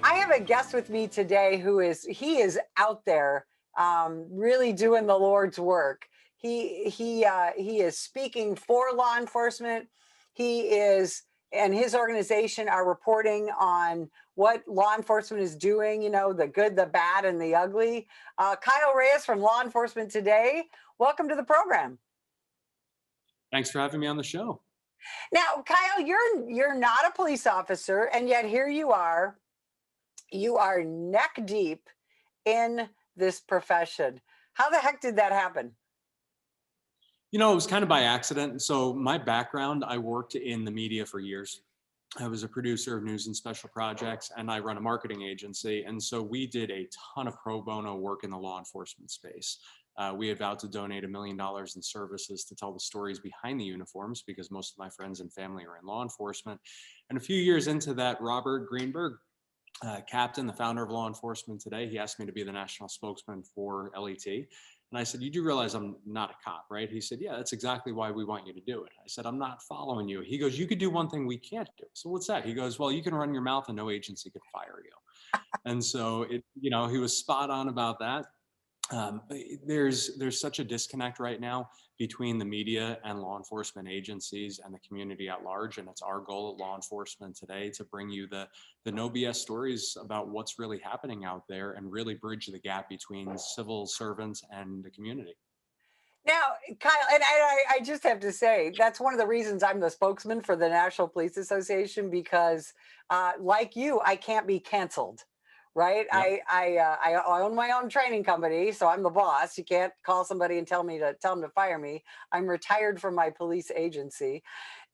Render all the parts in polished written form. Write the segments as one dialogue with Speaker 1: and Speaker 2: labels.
Speaker 1: I have a guest with me today who is out there, really doing the Lord's work. He is speaking for law enforcement. He is and his organization are reporting on what law enforcement is doing. You know, the good, the bad, and the ugly. Kyle Reyes from Law Enforcement Today. Welcome to the program.
Speaker 2: Thanks for having me on the show.
Speaker 1: Now, Kyle, you're not a police officer, and yet here you are. You are neck deep in this profession. How the heck did that happen?
Speaker 2: You know, it was kind of by accident. So my background, I worked in the media for years. I was a producer of news and special projects, and I run a marketing agency. And so we did a ton of pro bono work in the law enforcement space. We had vowed to donate $1 million in services to tell the stories behind the uniforms because most of my friends and family are in law enforcement. And a few years into that, Robert Greenberg, Captain, the founder of Law Enforcement Today, he asked me to be the national spokesman for LET. And I said, you do realize I'm not a cop, right? He said, yeah, that's exactly why we want you to do it. I said, I'm not following you. He goes, you could do one thing we can't do. So what's that? He goes, well, you can run your mouth and no agency could fire you. And so he was spot on about that. There's such a disconnect right now between the media and law enforcement agencies and the community at large, and it's our goal at Law Enforcement Today to bring you the no BS stories about what's really happening out there and really bridge the gap between civil servants and the community.
Speaker 1: Now, Kyle, and I just have to say, that's one of the reasons I'm the spokesman for the National Police Association because, like you, I can't be canceled. Right.
Speaker 2: Yep.
Speaker 1: I own my own training company, so I'm the boss. You can't call somebody and tell them to fire me. I'm retired from my police agency.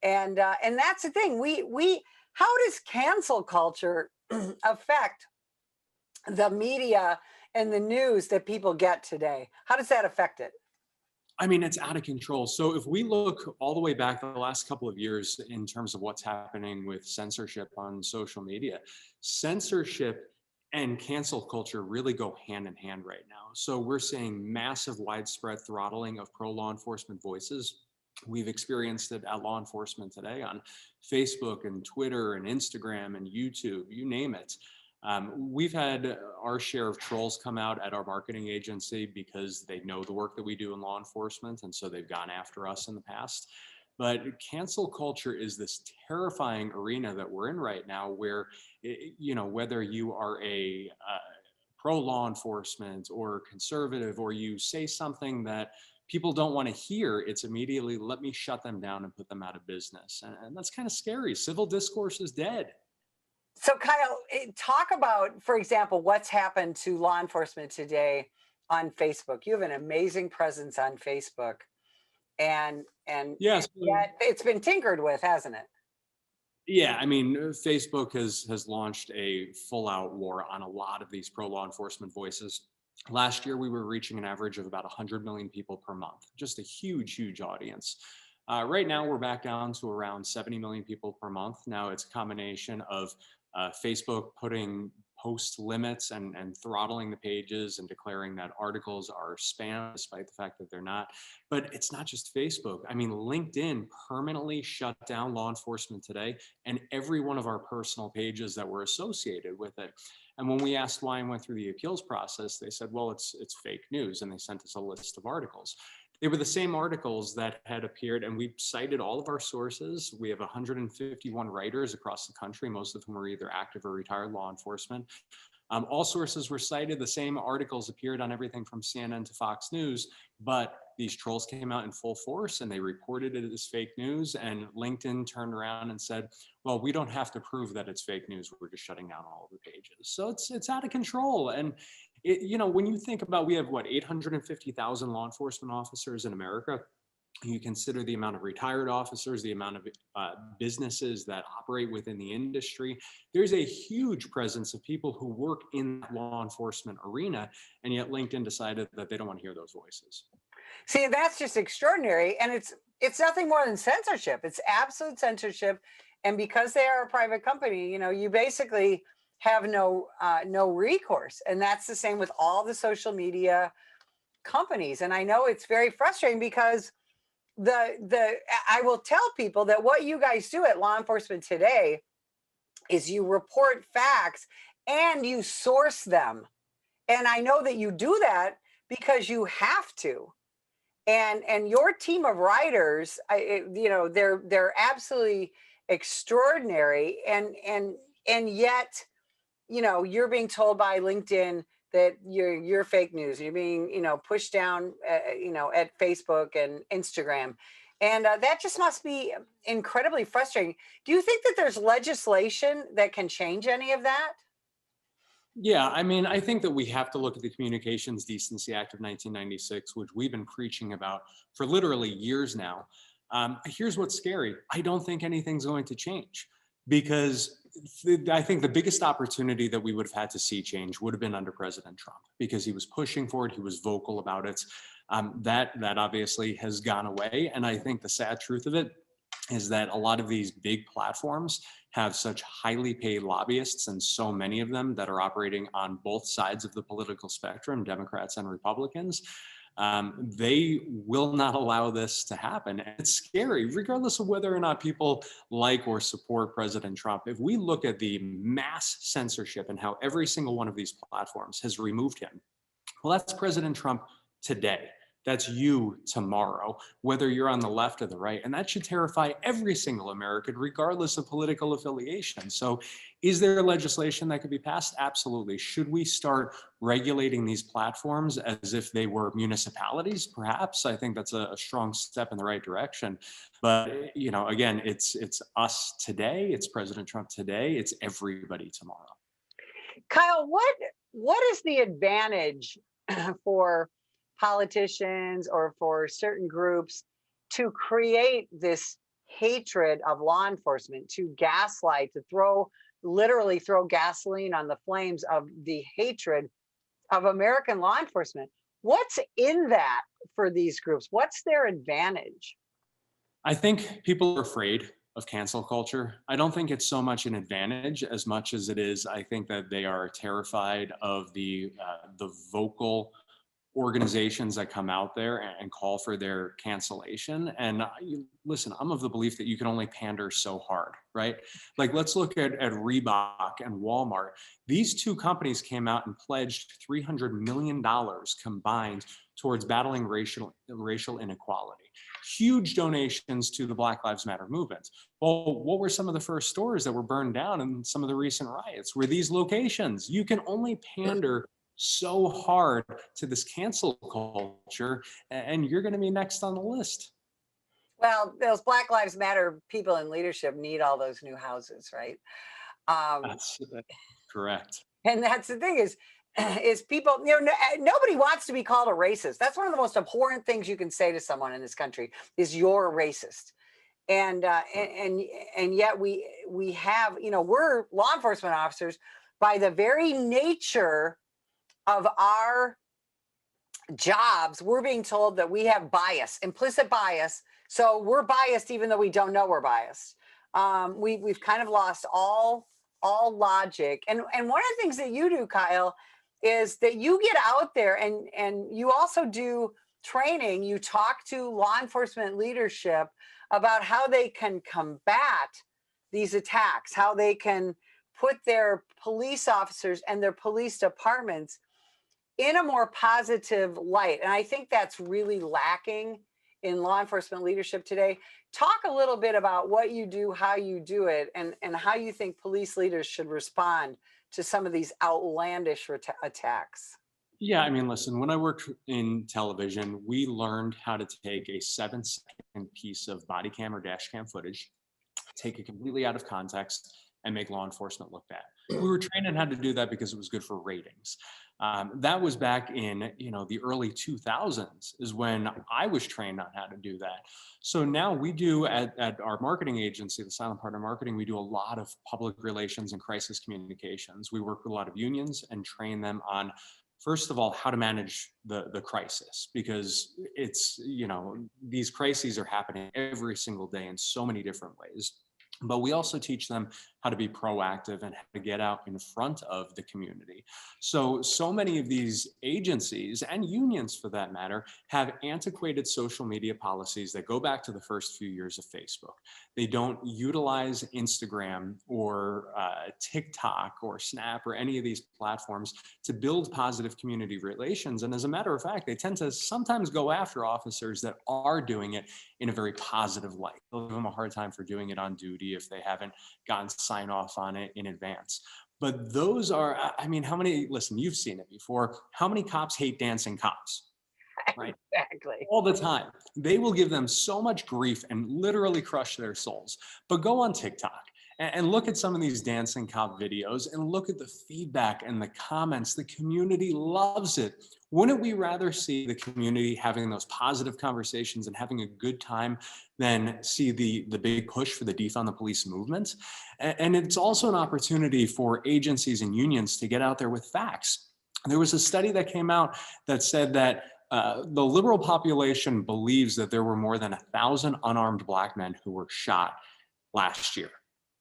Speaker 1: And that's the thing. We how does cancel culture affect the media and the news that people get today? How does that affect it?
Speaker 2: I mean, it's out of control. So if we look all the way back the last couple of years in terms of what's happening with censorship on social media, censorship and cancel culture really go hand in hand right now. So we're seeing massive widespread throttling of pro law enforcement voices. We've experienced it at Law Enforcement Today on Facebook and Twitter and Instagram and YouTube, you name it. We've had our share of trolls come out at our marketing agency because they know the work that we do in law enforcement, and so they've gone after us in the past. But cancel culture is this terrifying arena that we're in right now where, whether you are a pro law enforcement or conservative, or you say something that people don't want to hear, it's immediately let me shut them down and put them out of business. And that's kind of scary. Civil discourse is dead.
Speaker 1: So, Kyle, talk about, for example, what's happened to law enforcement today on Facebook. You have an amazing presence on Facebook, and
Speaker 2: Yes.
Speaker 1: yet it's been tinkered with, hasn't it?
Speaker 2: Yeah, I mean, Facebook has launched a full out war on a lot of these pro law enforcement voices. Last year, we were reaching an average of about 100 million people per month, just a huge, huge audience. Right now, we're back down to around 70 million people per month. Now, it's a combination of Facebook putting post limits and throttling the pages and declaring that articles are spam, despite the fact that they're not. But it's not just Facebook. I mean, LinkedIn permanently shut down Law Enforcement Today and every one of our personal pages that were associated with it. And when we asked why and went through the appeals process, they said, well, it's fake news. And they sent us a list of articles. They were the same articles that had appeared, and we cited all of our sources. We have 151 writers across the country, most of whom are either active or retired law enforcement. All sources were cited. The same articles appeared on everything from CNN to Fox News, but these trolls came out in full force and they reported it as fake news. And LinkedIn turned around and said, well, we don't have to prove that it's fake news. We're just shutting down all of the pages. So it's out of control. And when you think about, we have 850,000 law enforcement officers in America. You consider the amount of retired officers, the amount of businesses that operate within the industry. There's a huge presence of people who work in the law enforcement arena, and yet LinkedIn decided that they don't want to hear those voices.
Speaker 1: See, that's just extraordinary, and it's nothing more than censorship. It's absolute censorship, and because they are a private company, you basically have no recourse, and that's the same with all the social media companies. And I know it's very frustrating because I will tell people that what you guys do at Law Enforcement Today is you report facts and you source them. And I know that you do that because you have to. And your team of writers, you know, they're absolutely extraordinary. And yet, you know, you're being told by LinkedIn that you're fake news. You're being, you know, pushed down, you know, at Facebook and Instagram, and that just must be incredibly frustrating. Do you think that there's legislation that can change any of that?
Speaker 2: Yeah, I mean, I think that we have to look at the Communications Decency Act of 1996, which we've been preaching about for literally years now. Here's what's scary. I don't think anything's going to change because I think the biggest opportunity that we would have had to see change would have been under President Trump because he was pushing for it. He was vocal about it. That obviously has gone away. And I think the sad truth of it is that a lot of these big platforms have such highly paid lobbyists, and so many of them that are operating on both sides of the political spectrum, Democrats and Republicans. They will not allow this to happen. And it's scary, regardless of whether or not people like or support President Trump. If we look at the mass censorship and how every single one of these platforms has removed him, well, that's President Trump today. That's you tomorrow, whether you're on the left or the right. And that should terrify every single American, regardless of political affiliation. So, is there legislation that could be passed? Absolutely. Should we start regulating these platforms as if they were municipalities? Perhaps. I think that's a strong step in the right direction. But, you know, again, it's us today, it's President Trump today, it's everybody tomorrow.
Speaker 1: Kyle, what is the advantage for politicians or for certain groups to create this hatred of law enforcement, to gaslight, to literally throw gasoline on the flames of the hatred of American law enforcement? What's in that for these groups? What's their advantage?
Speaker 2: I think people are afraid of cancel culture. I don't think it's so much an advantage as much as it is. I think that they are terrified of the vocal organizations that come out there and call for their cancellation. And listen, I'm of the belief that you can only pander so hard, right? Like, let's look at Reebok and Walmart. These two companies came out and pledged $300 million combined towards battling racial inequality. Huge donations to the Black Lives Matter movement. Well, what were some of the first stores that were burned down in some of the recent riots? Were these locations? You can only pander so hard to this cancel culture, and you're going to be next on the list.
Speaker 1: Well, those Black Lives Matter people in leadership need all those new houses, right? Um,
Speaker 2: That's correct.
Speaker 1: and that's the thing is people, you know, nobody wants to be called a racist. That's one of the most abhorrent things you can say to someone in this country is you're a racist. And yet we have, you know, we're law enforcement officers by the very nature of our jobs. We're being told that we have bias, implicit bias. So we're biased even though we don't know we're biased. We've kind of lost all logic. And one of the things that you do, Kyle, is that you get out there and you also do training. You talk to law enforcement leadership about how they can combat these attacks, how they can put their police officers and their police departments in a more positive light. And I think that's really lacking in law enforcement leadership today. Talk a little bit about what you do, how you do it, and how you think police leaders should respond to some of these outlandish attacks.
Speaker 2: Yeah, I mean, listen, when I worked in television, we learned how to take a 7-second piece of body cam or dash cam footage, take it completely out of context, and make law enforcement look bad. We were trained on how to do that because it was good for ratings. That was back in, you know, the early 2000s is when I was trained on how to do that. So now we do at our marketing agency, the Silent Partner Marketing, we do a lot of public relations and crisis communications. We work with a lot of unions and train them on, first of all, how to manage the crisis, because it's, you know, these crises are happening every single day in so many different ways. But we also teach them how to be proactive and how to get out in front of the community. So many of these agencies and unions, for that matter, have antiquated social media policies that go back to the first few years of Facebook. They don't utilize Instagram or TikTok or Snap or any of these platforms to build positive community relations. And as a matter of fact, they tend to sometimes go after officers that are doing it in a very positive light. They'll give them a hard time for doing it on duty if they haven't gotten sign off on it in advance. But those are, I mean, how many, listen, you've seen it before. How many cops hate dancing cops, right?
Speaker 1: Exactly.
Speaker 2: All the time. They will give them so much grief and literally crush their souls. But go on TikTok and look at some of these dancing cop videos and look at the feedback and the comments. The community loves it. Wouldn't we rather see the community having those positive conversations and having a good time than see the big push for the defund the police movement? And it's also an opportunity for agencies and unions to get out there with facts. There was a study that came out that said that the liberal population believes that there were more than 1,000 unarmed Black men who were shot last year.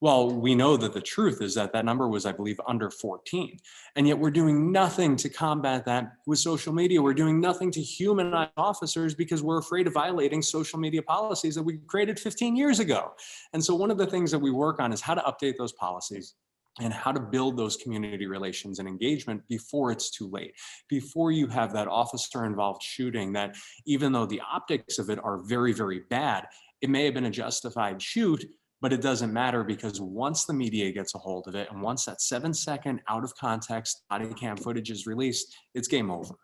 Speaker 2: Well, we know that the truth is that that number was, I believe, under 14. And yet we're doing nothing to combat that with social media. We're doing nothing to humanize officers because we're afraid of violating social media policies that we created 15 years ago. And so one of the things that we work on is how to update those policies and how to build those community relations and engagement before it's too late, before you have that officer involved shooting that, even though the optics of it are very, very bad, it may have been a justified shoot, but it doesn't matter because once the media gets a hold of it and once that 7-second out of context body cam footage is released, it's game over.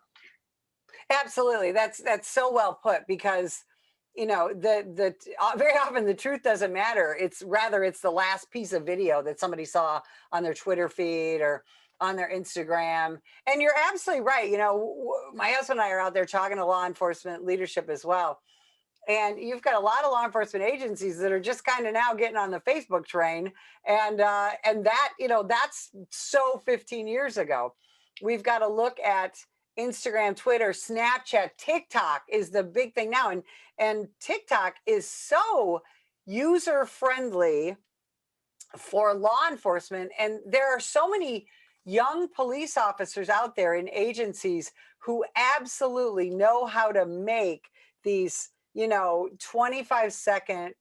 Speaker 1: Absolutely. That's so well put, because very often the truth doesn't matter. It's rather it's the last piece of video that somebody saw on their Twitter feed or on their Instagram. And you're absolutely right. My husband and I are out there talking to law enforcement leadership as well. And you've got a lot of law enforcement agencies that are just kind of now getting on the Facebook train, and that's so 15 years ago. We've got to look at Instagram, Twitter, Snapchat, TikTok is the big thing now, and TikTok is so user friendly for law enforcement, and there are so many young police officers out there in agencies who absolutely know how to make these 25-second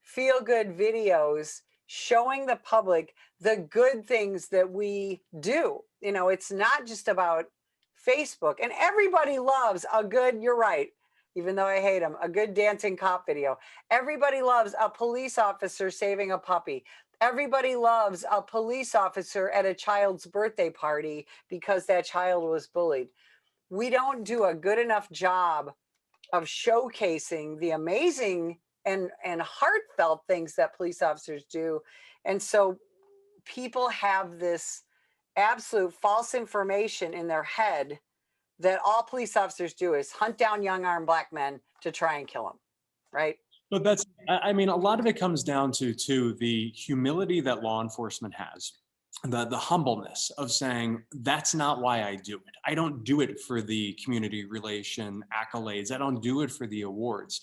Speaker 1: feel good videos showing the public the good things that we do. It's not just about Facebook, and everybody loves a good, you're right, even though I hate them, a good dancing cop video. Everybody loves a police officer saving a puppy. Everybody loves a police officer at a child's birthday party because that child was bullied. We don't do a good enough job of showcasing the amazing and heartfelt things that police officers do. And so people have this absolute false information in their head that all police officers do is hunt down young armed Black men to try and kill them, right?
Speaker 2: But I mean, a lot of it comes down to the humility that law enforcement has, the humbleness of saying, that's not why I do it. I don't do it for the community relation accolades. I don't do it for the awards.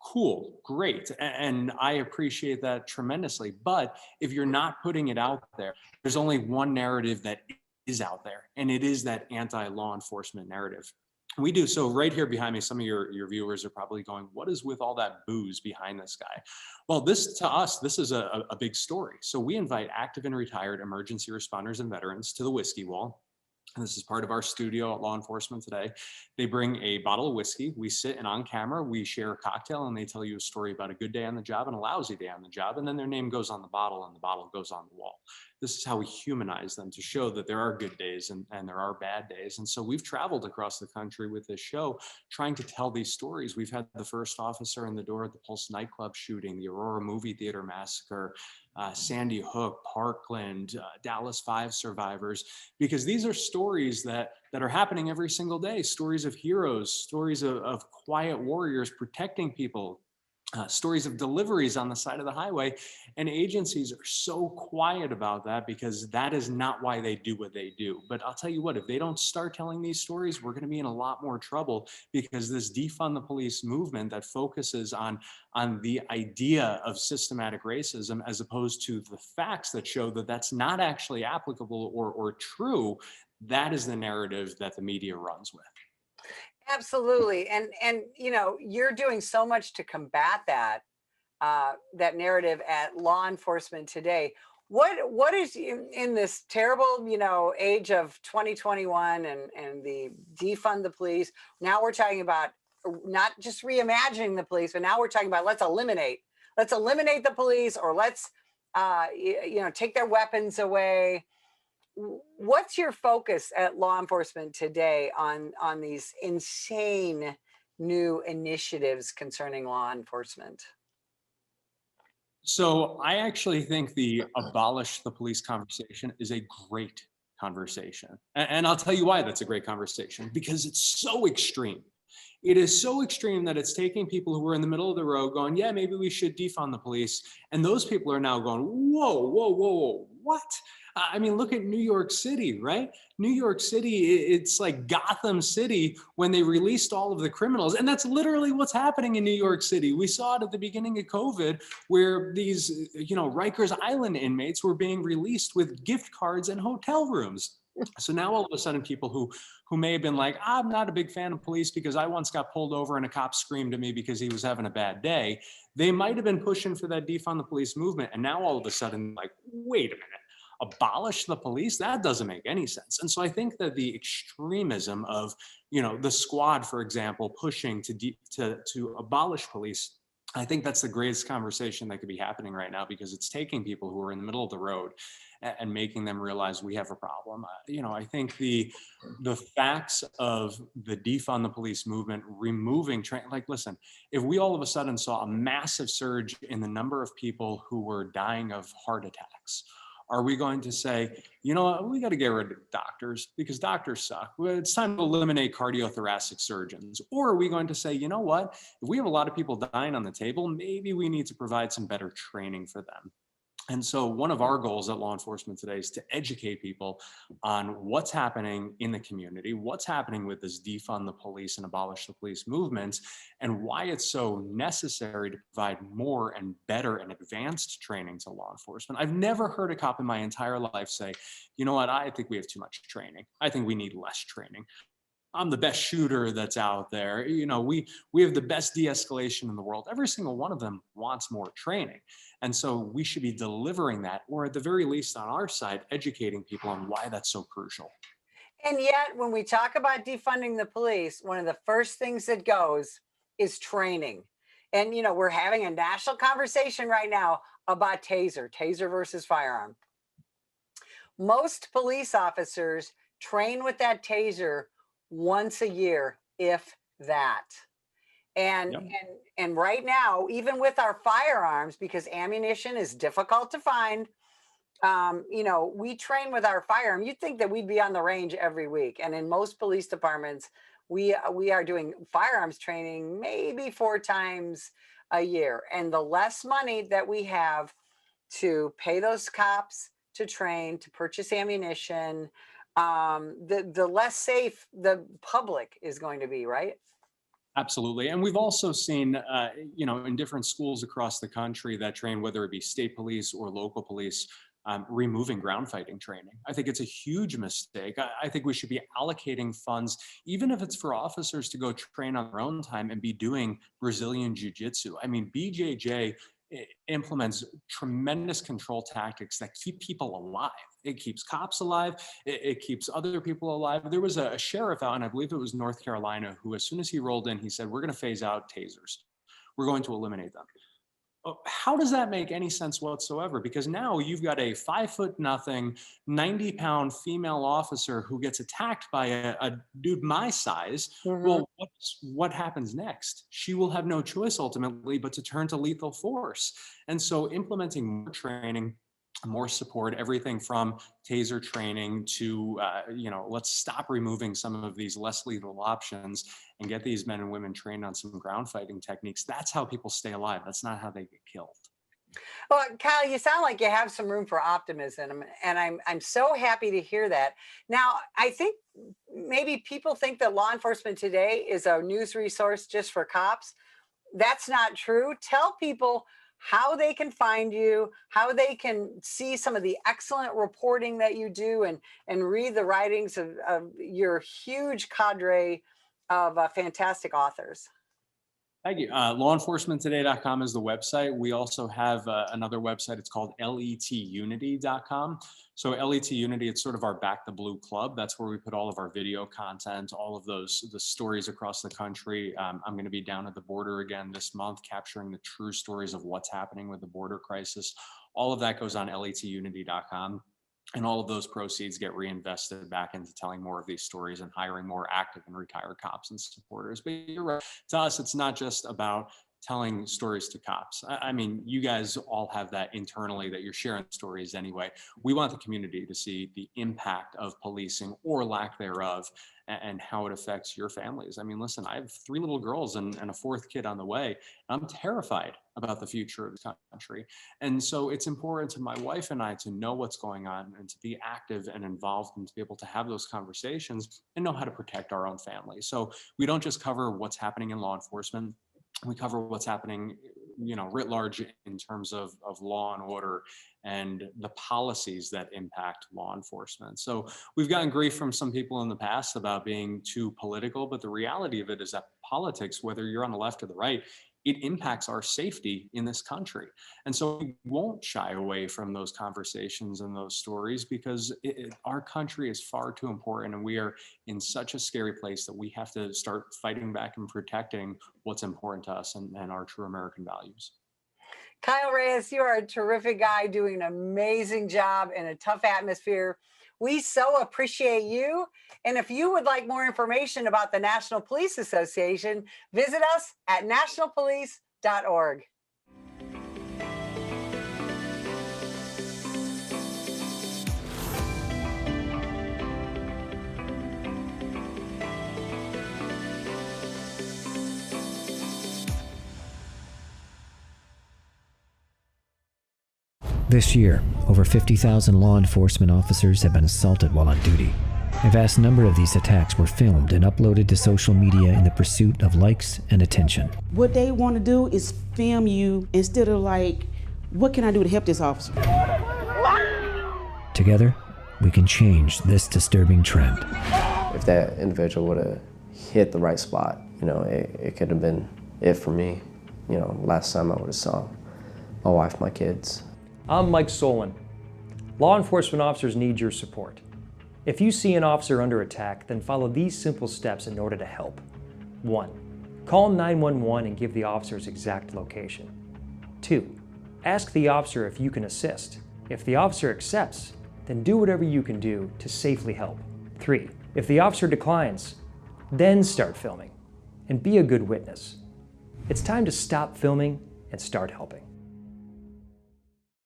Speaker 2: Cool, great. And I appreciate that tremendously. But if you're not putting it out there, there's only one narrative that is out there, and it is that anti-law enforcement narrative. We do. So right here behind me, some of your viewers are probably going, what is with all that booze behind this guy? Well, this to us, this is a big story. So we invite active and retired emergency responders and veterans to the Whiskey Wall. And this is part of our studio at Law Enforcement Today. They bring a bottle of whiskey. We sit and on camera, we share a cocktail, and they tell you a story about a good day on the job and a lousy day on the job. And then their name goes on the bottle and the bottle goes on the wall. This is how we humanize them, to show that there are good days and there are bad days. And so we've traveled across the country with this show, trying to tell these stories. We've had the first officer in the door at the Pulse nightclub shooting, the Aurora movie theater massacre, Sandy Hook, Parkland, Dallas 5 survivors, because these are stories that are happening every single day. Stories of heroes, stories of quiet warriors protecting people, stories of deliveries on the side of the highway. And agencies are so quiet about that because that is not why they do what they do. But I'll tell you what, if they don't start telling these stories, we're going to be in a lot more trouble, because this defund the police movement that focuses on the idea of systematic racism, as opposed to the facts that show that that's not actually applicable or true, that is the narrative that the media runs with.
Speaker 1: Absolutely. And you're doing so much to combat that. that narrative at law enforcement today. What is in this terrible, age of 2021 and the defund the police? Now we're talking about not just reimagining the police, but now we're talking about let's eliminate the police, or let's take their weapons away. What's your focus at law enforcement today on these insane new initiatives concerning law enforcement?
Speaker 2: So I actually think the abolish the police conversation is a great conversation. And I'll tell you why that's a great conversation, because it's so extreme. It is so extreme that it's taking people who are in the middle of the road going, yeah, maybe we should defund the police. And those people are now going, whoa, whoa, whoa, whoa, what? I mean, look at New York City, right? New York City, it's like Gotham City when they released all of the criminals. And that's literally what's happening in New York City. We saw it at the beginning of COVID, where these, Rikers Island inmates were being released with gift cards and hotel rooms. So now all of a sudden people who may have been like, I'm not a big fan of police because I once got pulled over and a cop screamed at me because he was having a bad day. They might have been pushing for that defund the police movement. And now all of a sudden, like, wait a minute, abolish the police? That doesn't make any sense. And so I think that the extremism of, the squad, for example, pushing to abolish police, I think that's the greatest conversation that could be happening right now, because it's taking people who are in the middle of the road and making them realize we have a problem. I think the facts of the defund the police movement, removing listen, if we all of a sudden saw a massive surge in the number of people who were dying of heart attacks, are we going to say, you know what, we got to get rid of doctors because doctors suck? Well, it's time to eliminate cardiothoracic surgeons. Or are we going to say, you know what, if we have a lot of people dying on the table, maybe we need to provide some better training for them? And so one of our goals at law enforcement today is to educate people on what's happening in the community, what's happening with this defund the police and abolish the police movements, and why it's so necessary to provide more and better and advanced training to law enforcement. I've never heard a cop in my entire life say, you know what, I think we have too much training. I think we need less training. I'm the best shooter that's out there. We have the best de-escalation in the world. Every single one of them wants more training. And so we should be delivering that, or at the very least on our side, educating people on why that's so crucial.
Speaker 1: And yet, when we talk about defunding the police, one of the first things that goes is training. And, we're having a national conversation right now about taser versus firearm. Most police officers train with that taser once a year, if that. And
Speaker 2: Yep.
Speaker 1: and right now, even with our firearms, because ammunition is difficult to find, we train with our firearm. You'd think that we'd be on the range every week, and in most police departments, we are doing firearms training maybe 4 times a year. And the less money that we have to pay those cops to train, to purchase ammunition, the less safe the public is going to be, right?
Speaker 2: Absolutely. And we've also seen, in different schools across the country that train, whether it be state police or local police, removing ground fighting training. I think it's a huge mistake. I think we should be allocating funds, even if it's for officers to go train on their own time and be doing Brazilian Jiu-Jitsu. I mean, BJJ implements tremendous control tactics that keep people alive. It keeps cops alive. It keeps other people alive. There was a sheriff out, and I believe it was North Carolina, who, as soon as he rolled in, he said, we're going to phase out tasers. We're going to eliminate them. How does that make any sense whatsoever? Because now you've got a 5'0", 90-pound female officer who gets attacked by a dude my size.
Speaker 1: Mhm.
Speaker 2: Well, what happens next? She will have no choice ultimately but to turn to lethal force. And so implementing more training, more support, everything from taser training to, let's stop removing some of these less lethal options and get these men and women trained on some ground fighting techniques. That's how people stay alive. That's not how they get killed.
Speaker 1: Well, Kyle, you sound like you have some room for optimism, and I'm so happy to hear that. Now, I think maybe people think that law enforcement today is a news resource just for cops. That's not true. Tell people how they can find you, how they can see some of the excellent reporting that you do, and read the writings of your huge cadre of fantastic authors.
Speaker 2: Thank you. Lawenforcementtoday.com is the website. We also have another website. It's called letunity.com. So LET Unity, it's sort of our Back the Blue club. That's where we put all of our video content, all of the stories across the country. I'm going to be down at the border again this month, capturing the true stories of what's happening with the border crisis. All of that goes on letunity.com. And all of those proceeds get reinvested back into telling more of these stories and hiring more active and retired cops and supporters. But you're right. To us, it's not just about telling stories to cops. I mean, you guys all have that internally that you're sharing stories anyway. We want the community to see the impact of policing or lack thereof and how it affects your families. I mean, listen, I have 3 little girls and a 4th kid on the way. I'm terrified about the future of the country. And so it's important to my wife and I to know what's going on and to be active and involved and to be able to have those conversations and know how to protect our own family. So we don't just cover what's happening in law enforcement. We cover what's happening, writ large in terms of law and order and the policies that impact law enforcement. So we've gotten grief from some people in the past about being too political, but the reality of it is that politics, whether you're on the left or the right, it impacts our safety in this country. And so we won't shy away from those conversations and those stories because our country is far too important and we are in such a scary place that we have to start fighting back and protecting what's important to us and our true American values.
Speaker 1: Kyle Reyes, you are a terrific guy doing an amazing job in a tough atmosphere. We so appreciate you. And if you would like more information about the National Police Association, visit us at nationalpolice.org.
Speaker 3: This year, over 50,000 law enforcement officers have been assaulted while on duty. A vast number of these attacks were filmed and uploaded to social media in the pursuit of likes and attention.
Speaker 4: What they want to do is film you instead of like, what can I do to help this officer?
Speaker 3: Together, we can change this disturbing trend.
Speaker 5: If that individual would have hit the right spot, it could have been it for me. Last time I would have saw my wife, my kids.
Speaker 6: I'm Mike Solon. Law enforcement officers need your support. If you see an officer under attack, then follow these simple steps in order to help. 1. Call 911 and give the officer's exact location. 2. Ask the officer if you can assist. If the officer accepts, then do whatever you can do to safely help. 3. If the officer declines, then start filming and be a good witness. It's time to stop filming and start helping.